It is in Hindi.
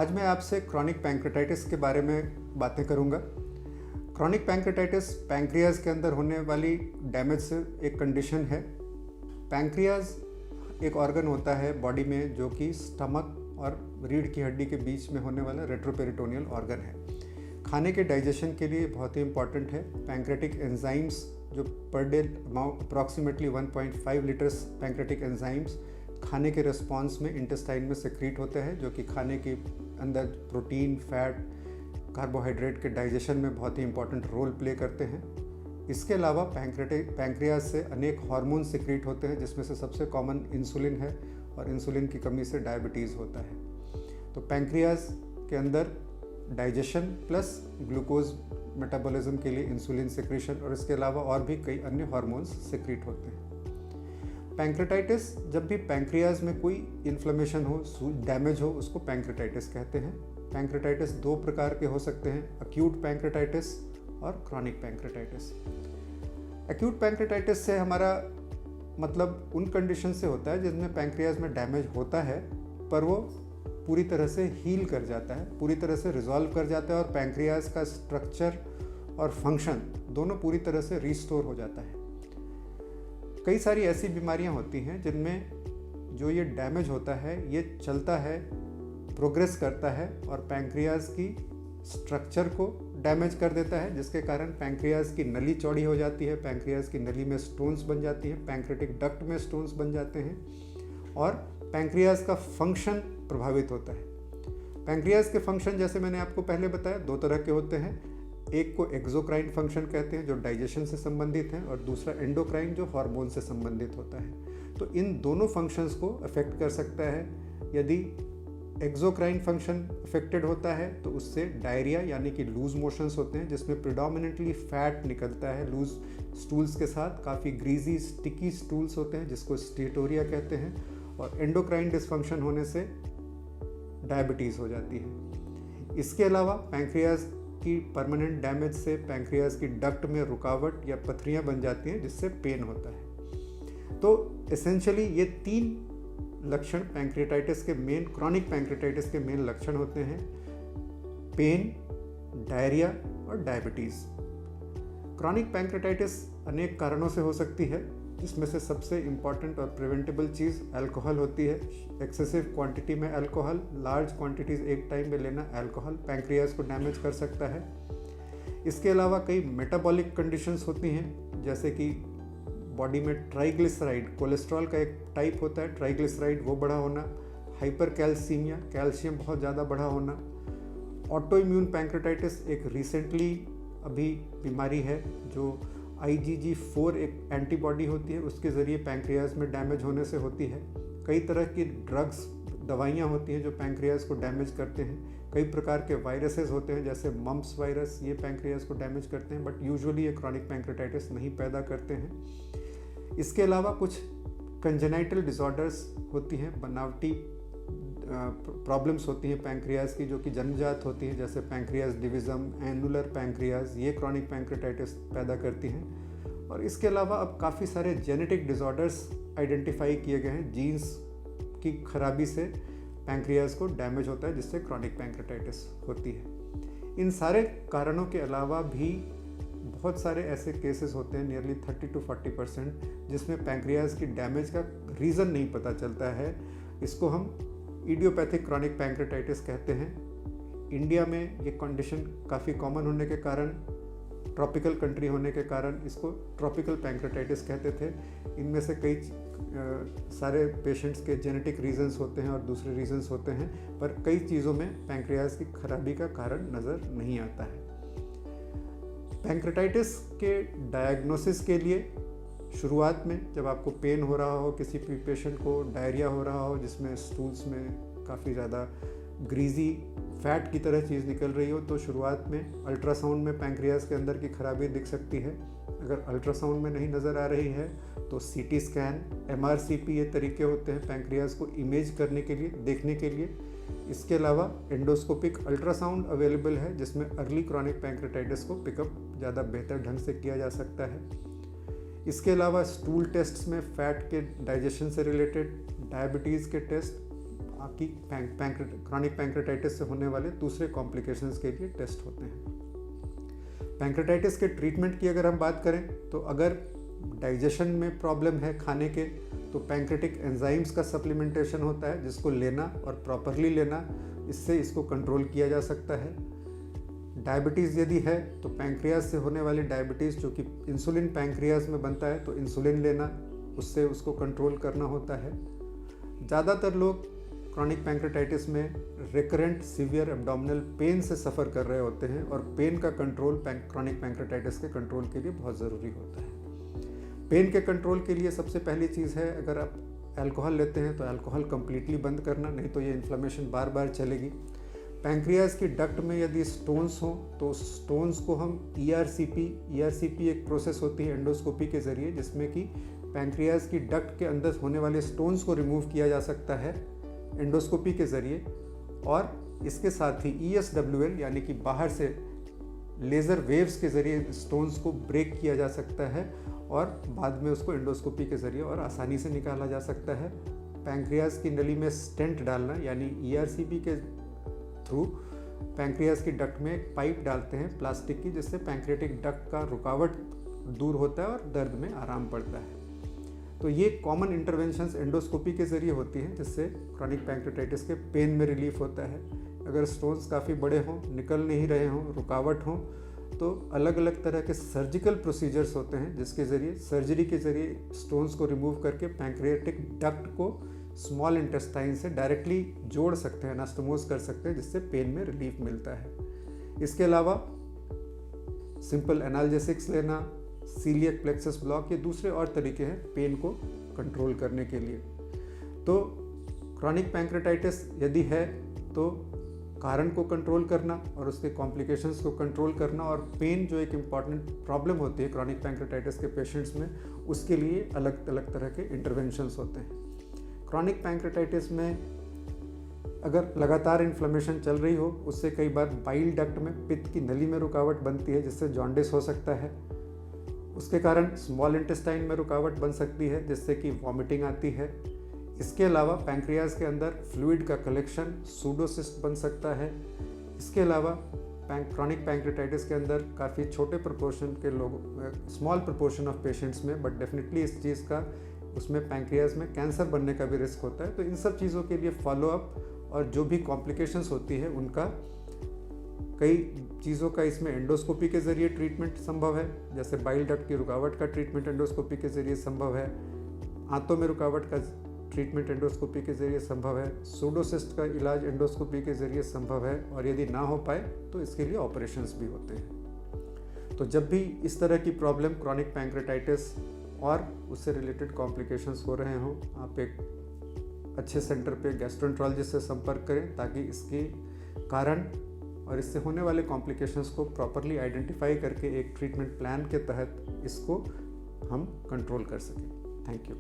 आज मैं आपसे क्रॉनिक पैंक्रेटाइटिस के बारे में बातें करूंगा। क्रॉनिक पैंक्रेटाइटिस पैंक्रियाज के अंदर होने वाली डैमेज से एक कंडीशन है। पैंक्रियाज एक ऑर्गन होता है बॉडी में जो कि स्टमक और रीढ़ की हड्डी के बीच में होने वाला रेट्रोपेरिटोनियल ऑर्गन है। खाने के डाइजेशन के लिए बहुत ही इंपॉर्टेंट है। पैंक्रेटिक एंजाइम्स जो per day approximately 1.5 litres pancreatic enzymes खाने के रिस्पॉन्स में इंटेस्टाइन में सेक्रीट होते हैं, जो कि खाने के अंदर प्रोटीन, फैट, कार्बोहाइड्रेट के डाइजेशन में बहुत ही इंपॉर्टेंट रोल प्ले करते हैं। इसके अलावा पैंक्रियाज से अनेक हार्मोन सेक्रीट होते हैं, जिसमें से सबसे कॉमन इंसुलिन है और इंसुलिन की कमी से डायबिटीज़ होता है। तो पैंक्रियाज के अंदर डाइजेशन प्लस ग्लूकोज मेटाबॉलिज्म के लिए इंसुलिन सेक्रीशन और इसके अलावा और भी कई अन्य हार्मोन्स सेक्रीट होते हैं। पैंक्रेटाइटिस, जब भी पैंक्रियाज में कोई इन्फ्लेमेशन हो, डैमेज हो, उसको पैंक्रेटाइटिस कहते हैं। पैंक्रेटाइटिस दो प्रकार के हो सकते हैं, अक्यूट पैंक्रेटाइटिस और क्रॉनिक पैंक्रेटाइटिस। अक्यूट पैंक्रेटाइटिस से हमारा मतलब उन कंडीशन से होता है जिसमें पैंक्रियाज में डैमेज होता है पर वो पूरी तरह से हील कर जाता है, पूरी तरह से रिजॉल्व कर जाता है और पैंक्रियाज का स्ट्रक्चर और फंक्शन दोनों पूरी तरह से रिस्टोर हो जाता है। कई सारी ऐसी बीमारियां होती हैं जिनमें जो ये डैमेज होता है ये चलता है, प्रोग्रेस करता है और पैंक्रियाज की स्ट्रक्चर को डैमेज कर देता है, जिसके कारण पैंक्रियाज की नली चौड़ी हो जाती है, पैंक्रियाज की नली में स्टोन्स बन जाती हैं, पैंक्रेटिक डक्ट में स्टोन्स बन जाते हैं और पैंक्रियाज का फंक्शन प्रभावित होता है। पैंक्रियाज के फंक्शन जैसे मैंने आपको पहले बताया दो तरह के होते हैं। एक को एक्सोक्राइन फंक्शन कहते हैं जो डाइजेशन से संबंधित है और दूसरा एंडोक्राइन जो हार्मोन से संबंधित होता है। तो इन दोनों फंक्शंस को अफेक्ट कर सकता है। यदि एक्सोक्राइन फंक्शन अफेक्टेड होता है तो उससे डायरिया यानी कि लूज मोशंस होते हैं, जिसमें प्रिडोमिनेंटली फैट निकलता है लूज स्टूल्स के साथ, काफ़ी ग्रीजी स्टिकी स्टूल्स होते हैं जिसको स्टीटोरिया कहते हैं। और एंडोक्राइन डिसफंक्शन होने से डायबिटीज़ हो जाती है। इसके अलावा पैंक्रियाज की परमानेंट डैमेज से पैंक्रियाज की डक्ट में रुकावट या पथरियां बन जाती हैं जिससे पेन होता है। तो एसेंशियली ये तीन लक्षण पैंक्रेटाइटिस के मेन, क्रॉनिक पैंक्रेटाइटिस के मेन लक्षण होते हैं: पेन, डायरिया और डायबिटीज़। क्रॉनिक पैंक्रेटाइटिस अनेक कारणों से हो सकती है, जिसमें से सबसे इम्पॉर्टेंट और प्रिवेंटेबल चीज़ अल्कोहल होती है। एक्सेसिव क्वांटिटी में अल्कोहल, लार्ज क्वांटिटीज़ एक टाइम में लेना अल्कोहल पैंक्रियाज को डैमेज कर सकता है। इसके अलावा कई मेटाबॉलिक कंडीशंस होती हैं, जैसे कि बॉडी में ट्राइग्लिसराइड, कोलेस्ट्रॉल का एक टाइप होता है ट्राइग्लिसराइड, वो बढ़ा होना, हाइपरकैल्सीमिया, कैल्शियम बहुत ज़्यादा बढ़ा होना। ऑटो इम्यून पैंक्रेटाइटिस एक रिसेंटली अभी बीमारी है जो IgG4 एक एंटीबॉडी होती है, उसके ज़रिए पैंक्रियाज में डैमेज होने से होती है। कई तरह की ड्रग्स, दवाइयाँ होती हैं जो पैंक्रियाज को डैमेज करते हैं। कई प्रकार के वायरसेस होते हैं जैसे मम्प्स वायरस, ये पैंक्रियाज को डैमेज करते हैं, बट यूजुअली ये क्रॉनिक पैंक्रेटाइटिस नहीं पैदा करते हैं। इसके अलावा कुछ कंजेनाइटल डिसऑर्डर्स होती हैं, बनावटी प्रॉब्लम्स होती हैं पैंक्रियाज की जो कि जन्मजात होती हैं, जैसे पैंक्रियाज डिविज़म, एनुलर पैंक्रियाज, ये क्रॉनिक पैंक्रेटाइटिस पैदा करती हैं। और इसके अलावा अब काफ़ी सारे जेनेटिक डिसऑर्डर्स आइडेंटिफाई किए गए हैं, जीन्स की खराबी से पैंक्रियाज को डैमेज होता है जिससे क्रॉनिक पैंक्रेटाइटिस होती है। इन सारे कारणों के अलावा भी बहुत सारे ऐसे केसेस होते हैं, नियरली 30 to 40%, जिसमें पैंक्रियाज की डैमेज का रीज़न नहीं पता चलता है। इसको हम इडियोपैथिक क्रॉनिक पैंक्रेटाइटिस कहते हैं। इंडिया में ये कंडीशन काफ़ी कॉमन होने के कारण, ट्रॉपिकल कंट्री होने के कारण इसको ट्रॉपिकल पैंक्रेटाइटिस कहते थे। इनमें से कई सारे पेशेंट्स के जेनेटिक रीजंस होते हैं और दूसरे रीजंस होते हैं, पर कई चीज़ों में पैंक्रियाज की खराबी का कारण नज़र नहीं आता है। पैंक्रेटाइटिस के डायग्नोसिस के लिए शुरुआत में जब आपको पेन हो रहा हो, किसी भी पेशेंट को डायरिया हो रहा हो जिसमें स्टूल्स में काफ़ी ज़्यादा ग्रीजी फैट की तरह चीज़ निकल रही हो, तो शुरुआत में अल्ट्रासाउंड में पैंक्रियाज के अंदर की खराबी दिख सकती है। अगर अल्ट्रासाउंड में नहीं नज़र आ रही है तो CT स्कैन, MRCP, ये तरीके होते हैं पैंक्रियाज को इमेज करने के लिए, देखने के लिए। इसके अलावा एंडोस्कोपिक अल्ट्रासाउंड अवेलेबल है जिसमें अर्ली क्रॉनिक पैंक्रेटाइटिस को पिकअप ज़्यादा बेहतर ढंग से किया जा सकता है। इसके अलावा स्टूल टेस्ट्स में फैट के डाइजेशन से रिलेटेड, डायबिटीज़ के टेस्ट, आपकी क्रॉनिक पैंक्रेटाइटिस से होने वाले दूसरे कॉम्प्लिकेशंस के लिए टेस्ट होते हैं। पैंक्रेटाइटिस के ट्रीटमेंट की अगर हम बात करें तो अगर डाइजेशन में प्रॉब्लम है खाने के, तो पैंक्रेटिक एंजाइम्स का सप्लीमेंटेशन होता है जिसको लेना और प्रॉपरली लेना, इससे इसको कंट्रोल किया जा सकता है। डायबिटीज़ यदि है तो पैंक्रियाज से होने वाली डायबिटीज़, जो कि इंसुलिन पैंक्रियाज में बनता है, तो इंसुलिन लेना, उससे उसको कंट्रोल करना होता है। ज़्यादातर लोग क्रॉनिक पैंक्रेटाइटिस में रिकरेंट सीवियर एब्डोमिनल पेन से सफ़र कर रहे होते हैं और पेन का कंट्रोल क्रॉनिक पैंक्रेटाइटिस के कंट्रोल के लिए बहुत ज़रूरी होता है। पेन के कंट्रोल के लिए सबसे पहली चीज़ है, अगर आप अल्कोहल लेते हैं तो अल्कोहल कम्प्लीटली बंद करना, नहीं तो ये इन्फ्लेमेशन बार बार चलेगी। पैंक्रियाज की डक्ट में यदि स्टोन्स हों तो स्टोन्स को हम ERCP एक प्रोसेस होती है एंडोस्कोपी के ज़रिए, जिसमें कि पैंक्रियाज की डक्ट के अंदर होने वाले स्टोन्स को रिमूव किया जा सकता है एंडोस्कोपी के ज़रिए। और इसके साथ ही ESWL यानी कि बाहर से लेज़र वेव्स के ज़रिए स्टोन्स को ब्रेक किया जा सकता है और बाद में उसको एंडोस्कोपी के ज़रिए और आसानी से निकाला जा सकता है। पैंक्रियाज की नली में स्टेंट डालना, यानी ERCP के थ्रू पैंक्रियाज की डक्ट में एक पाइप डालते हैं प्लास्टिक की, जिससे पैंक्रियाटिक डक्ट का रुकावट दूर होता है और दर्द में आराम पड़ता है। तो ये कॉमन इंटरवेंशंस एंडोस्कोपी के ज़रिए होती हैं, जिससे क्रॉनिक पैंक्रेटाइटिस के पेन में रिलीफ होता है। अगर स्टोन्स काफ़ी बड़े हों, निकल नहीं रहे हों, रुकावट हों, तो अलग अलग तरह के सर्जिकल प्रोसीजर्स होते हैं, जिसके ज़रिए सर्जरी के ज़रिए स्टोन्स को रिमूव करके पैंक्रियाटिक डक्ट को स्मॉल इंटेस्टाइन से डायरेक्टली जोड़ सकते हैं, एनास्टोमोज कर सकते हैं, जिससे पेन में रिलीफ मिलता है। इसके अलावा सिंपल एनाल्जेसिक्स लेना, सीलियक प्लेक्सस ब्लॉक, ये दूसरे और तरीके हैं पेन को कंट्रोल करने के लिए। तो क्रॉनिक पैंक्रेटाइटिस यदि है तो कारण को कंट्रोल करना और उसके कॉम्प्लिकेशंस को कंट्रोल करना, और पेन जो एक इम्पॉर्टेंट प्रॉब्लम होती है क्रॉनिक पैंक्रेटाइटिस के पेशेंट्स में, उसके लिए अलग अलग तरह के इंटरवेंशंस होते हैं। क्रॉनिक पैंक्रेटाइटिस में अगर लगातार इन्फ्लेमेशन चल रही हो, उससे कई बार बाइल डक्ट में, पित्त की नली में रुकावट बनती है, जिससे जॉन्डिस हो सकता है। उसके कारण स्मॉल इंटेस्टाइन में रुकावट बन सकती है, जिससे कि वॉमिटिंग आती है। इसके अलावा पैंक्रियाज के अंदर फ्लूइड का कलेक्शन, सूडोसिस्ट बन सकता है। इसके अलावा क्रॉनिक पैंक्रेटाइटिस के अंदर काफ़ी छोटे प्रोपोर्शन के लोग, स्मॉल प्रोपोर्शन ऑफ पेशेंट्स में, बट डेफिनेटली इस चीज़ का उसमें पैंक्रियाज में कैंसर बनने का भी रिस्क होता है। तो इन सब चीज़ों के लिए फॉलोअप और जो भी कॉम्प्लिकेशंस होती है उनका, कई चीज़ों का इसमें एंडोस्कोपी के ज़रिए ट्रीटमेंट संभव है, जैसे बाइल डक्ट की रुकावट का ट्रीटमेंट एंडोस्कोपी के ज़रिए संभव है, आंतों में रुकावट का ट्रीटमेंट एंडोस्कोपी के ज़रिए संभव है, सूडोसिस्ट का इलाज एंडोस्कोपी के ज़रिए संभव है, और यदि ना हो पाए तो इसके लिए ऑपरेशंस भी होते हैं। तो जब भी इस तरह की प्रॉब्लम क्रॉनिक पैंक्रेटाइटिस और उससे रिलेटेड कॉम्प्लिकेशंस हो रहे हों, आप एक अच्छे सेंटर पे गैस्ट्रोएंटरोलॉजिस्ट से संपर्क करें, ताकि इसके कारण और इससे होने वाले कॉम्प्लिकेशंस को प्रॉपरली आइडेंटिफाई करके एक ट्रीटमेंट प्लान के तहत इसको हम कंट्रोल कर सकें। Thank you.